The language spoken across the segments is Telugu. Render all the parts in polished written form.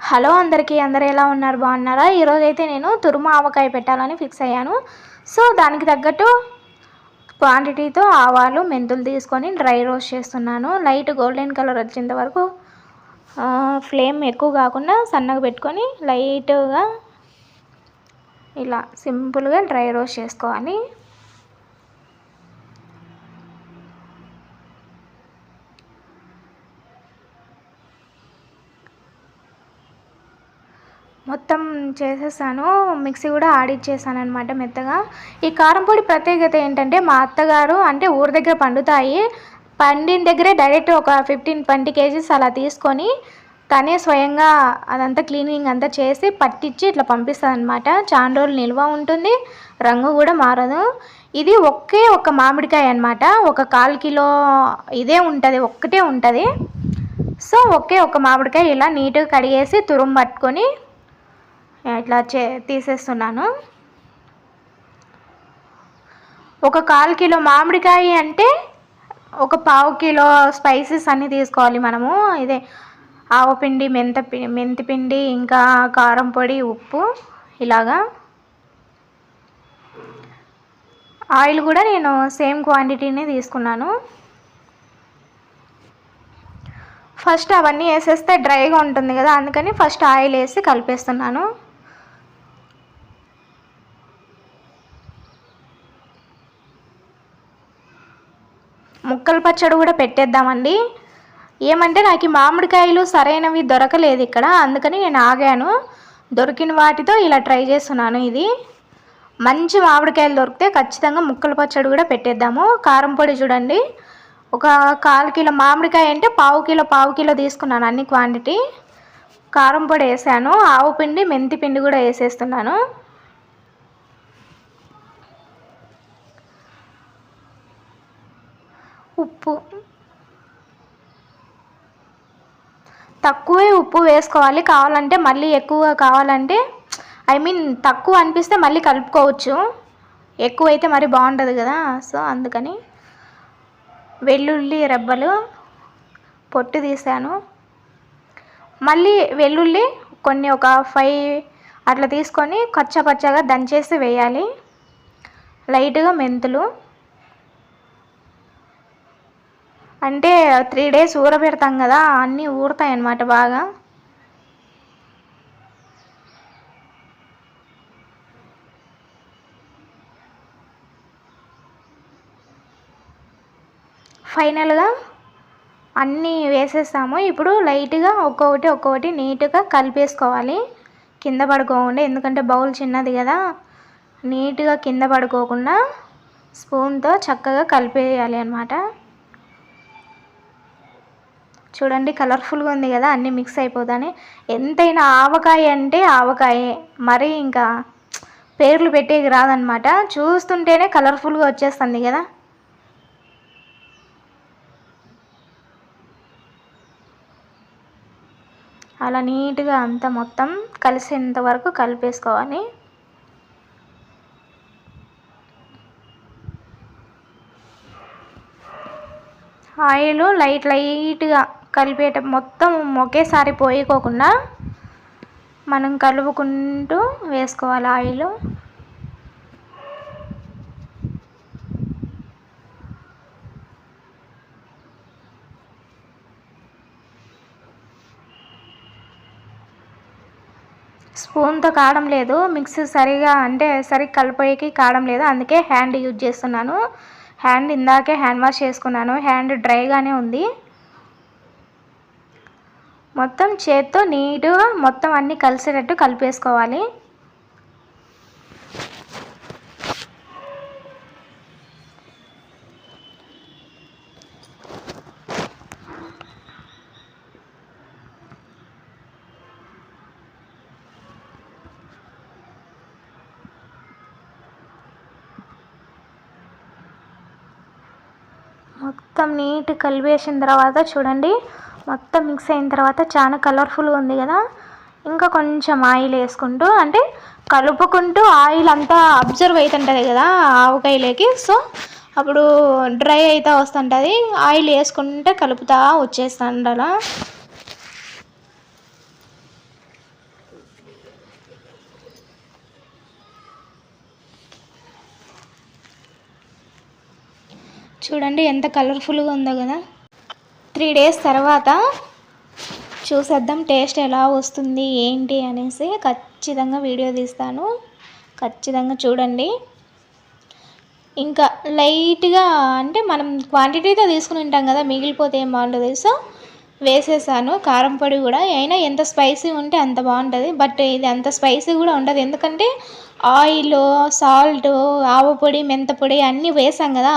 హలో అందరికీ, అందరూ ఎలా ఉన్నారు? బాగున్నారా? ఈరోజైతే నేను తురుము ఆవకాయ పెట్టాలని ఫిక్స్ అయ్యాను. సో దానికి తగ్గట్టు క్వాంటిటీతో ఆవాలు మెంతులు తీసుకొని డ్రై రోస్ట్ చేస్తున్నాను. లైట్ గోల్డెన్ కలర్ వచ్చేంత వరకు ఫ్లేమ్ ఎక్కువ కాకుండా సన్నగా పెట్టుకొని లైట్గా ఇలా సింపుల్గా డ్రై రోస్ట్ చేసుకోవాలి. మొత్తం చేసేసాను. మిక్సీ కూడా ఆడిచ్చేసాను అనమాట మెత్తగా. ఈ కారం పొడి ప్రత్యేకత ఏంటంటే, మా అత్తగారు అంటే ఊరి దగ్గర పండుతాయి, పండిన దగ్గరే డైరెక్ట్ ఒక 15-20 kgs అలా తీసుకొని తనే స్వయంగా అదంతా క్లీనింగ్ అంతా చేసి పట్టించి ఇట్లా పంపిస్తుంది అనమాట. చాలా రోజులు నిల్వ ఉంటుంది, రంగు కూడా మారదు. ఇది ఒక్క మామిడికాయ అనమాట. ఒక 1/4 కిలో ఇదే ఉంటుంది, ఒక్కటే ఉంటుంది. సో ఒక్క మామిడికాయ ఇలా నీట్గా కడిగేసి తురుము పట్టుకొని ఇట్లా తీసేస్తున్నాను. ఒక 1/4 కిలో మామిడికాయ అంటే ఒక 1/2 కిలో స్పైసెస్ అన్నీ తీసుకోవాలి మనము. ఇదే ఆవపిండి, మెంతిపిండి, ఇంకా కారం పొడి, ఉప్పు, ఇలాగా. ఆయిల్ కూడా నేను సేమ్ క్వాంటిటీనే తీసుకున్నాను. ఫస్ట్ అవన్నీ వేసేస్తే డ్రైగా ఉంటుంది కదా, అందుకని ఫస్ట్ ఆయిల్ వేసి కలిపేస్తున్నాను. ముక్కల పచ్చడి కూడా పెట్టేద్దామండి. ఏమంటే నాకు మామిడికాయలు సరైనవి దొరకలేదు ఇక్కడ, అందుకని నేను ఆగాను. దొరికిన వాటితో ఇలా ట్రై చేస్తున్నాను. ఇది మంచి మామిడికాయలు దొరికితే ఖచ్చితంగా ముక్కల పచ్చడి కూడా పెట్టేద్దాము. కారం పొడి చూడండి, ఒక 1/4 కిలో మామిడికాయ అంటే 1/2 కిలో తీసుకున్నాను అన్ని క్వాంటిటీ. కారం పొడి వేసాను, ఆవు పిండి, మెంతి పిండి కూడా వేసేస్తున్నాను. ఉప్పు తక్కువే ఉప్పు వేసుకోవాలి. కావాలంటే మళ్ళీ ఎక్కువ కావాలంటే తక్కువ అనిపిస్తే మళ్ళీ కలుపుకోవచ్చు. ఎక్కువైతే మరి బాగుంటుంది కదా, సో అందుకని. వెల్లుల్లి రెబ్బలు పొట్టు తీసాను. మళ్ళీ వెల్లుల్లి కొన్ని ఒక 5 అట్లా తీసుకొని కచ్చపచ్చగా దంచేసి వేయాలి. లైట్గా మెంతులు, అంటే 3 days ఊరబెడతాం కదా, అన్నీ ఊరుతాయి అన్నమాట బాగా. ఫైనల్గా అన్నీ వేసేసాము. ఇప్పుడు లైట్గా ఒక్కొక్కటి నీట్గా కలిపేసుకోవాలి, కింద పడుకోకుండా. ఎందుకంటే బౌల్ చిన్నది కదా, నీట్గా కింద పడుకోకుండా స్పూన్తో చక్కగా కలిపేయాలి అన్నమాట. చూడండి కలర్ఫుల్గా ఉంది కదా, అన్నీ మిక్స్ అయిపోతాయి. ఎంతైనా ఆవకాయ అంటే ఆవకాయే, మరి ఇంకా పేర్లు పెట్టేకి రాదనమాట. చూస్తుంటేనే కలర్ఫుల్గా వచ్చేస్తుంది కదా. అలా నీట్గా అంతా మొత్తం కలిసేంత వరకు కలిపేసుకోవాలి. ఆయిల్ లైట్గా కలిపేట మొత్తం ఒకేసారి పోయికోకుండా మనం కలుపుకుంటూ వేసుకోవాలి ఆయిల్. స్పూన్తో కావడం లేదు, మిక్సీ సరిగా కలిపోయేకి కావడం లేదు, అందుకే హ్యాండ్ యూజ్ చేస్తున్నాను. హ్యాండ్ ఇందాకే హ్యాండ్ వాష్ చేసుకున్నాను, హ్యాండ్ డ్రైగానే ఉంది. మొత్తం చేత్తో నీట్గా మొత్తం అన్నీ కలిసేటట్టు కలిపేసుకోవాలి. మొత్తం నీట్ కలిపేసిన తర్వాత చూడండి, మొత్తం మిక్స్ అయిన తర్వాత చాలా కలర్ఫుల్గా ఉంది కదా. ఇంకా కొంచెం ఆయిల్ వేసుకుంటూ, అంటే కలుపుకుంటూ ఆయిల్ అంతా అబ్జర్వ్ అవుతుంటుంది కదా ఆవకాయలోకి, సో అప్పుడు డ్రై అయితే వస్తుంటుంది. ఆయిల్ వేసుకుంటే కలుపుతా వచ్చేస్తుండాల. చూడండి ఎంత కలర్ఫుల్గా ఉందో కదా. 3 డేస్ తర్వాత చూసేద్దాం టేస్ట్ ఎలా వస్తుంది ఏంటి అనేసి. ఖచ్చితంగా వీడియో తీస్తాను, ఖచ్చితంగా చూడండి. ఇంకా లైట్గా అంటే మనం క్వాంటిటీతో తీసుకుని ఉంటాం కదా, మిగిలిపోతే ఏం బాగుంటుంది. సో వేసేసాను కారం పొడి కూడా. అయినా ఎంత స్పైసీ ఉంటే అంత బాగుంటుంది, బట్ ఇది అంత స్పైసీ కూడా ఉండదు. ఎందుకంటే ఆయిల్, సాల్ట్, ఆవ పొడి, మెంత పొడి అన్నీ వేసాం కదా.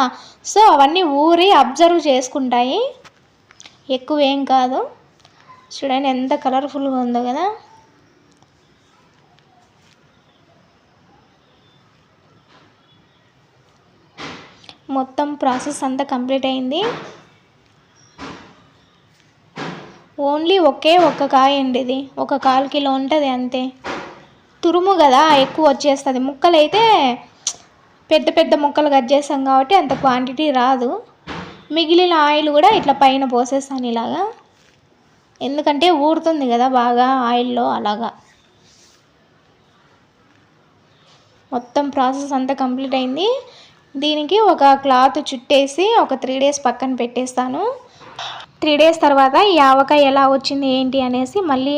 సో అవన్నీ ఊరి అబ్జర్వ్ చేసుకుంటాయి, ఎక్కువ ఏం కాదు. చూడండి ఎంత కలర్ఫుల్గా ఉందో కదా. మొత్తం ప్రాసెస్ అంతా కంప్లీట్ అయింది. ఓన్లీ ఒక్క కాయ అండి ఇది, 1/4 కిలో ఉంటుంది అంతే. తురుము కదా ఎక్కువ వచ్చేస్తుంది, ముక్కలు అయితే పెద్ద పెద్ద ముక్కలు కట్ చేస్తాం కాబట్టి అంత క్వాంటిటీ రాదు. మిగిలిన ఆయిల్ కూడా ఇట్లా పైన పోసేస్తాను ఇలాగా, ఎందుకంటే ఊరుతుంది కదా బాగా ఆయిల్లో అలాగా. మొత్తం ప్రాసెస్ అంతా కంప్లీట్ అయింది. దీనికి ఒక క్లాత్ చుట్టేసి ఒక 3 డేస్ పక్కన పెట్టేస్తాను. 3 డేస్ తర్వాత ఈ ఆవకాయ ఎలా వచ్చింది ఏంటి అనేసి మళ్ళీ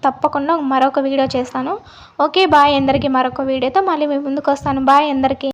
తప్పకుండా మరొక వీడియో చేస్తాను. ఓకే బాయ్ అందరికీ. మరొక వీడియోతో మళ్ళీ మీ ముందుకు వస్తాను. బాయ్ అందరికీ.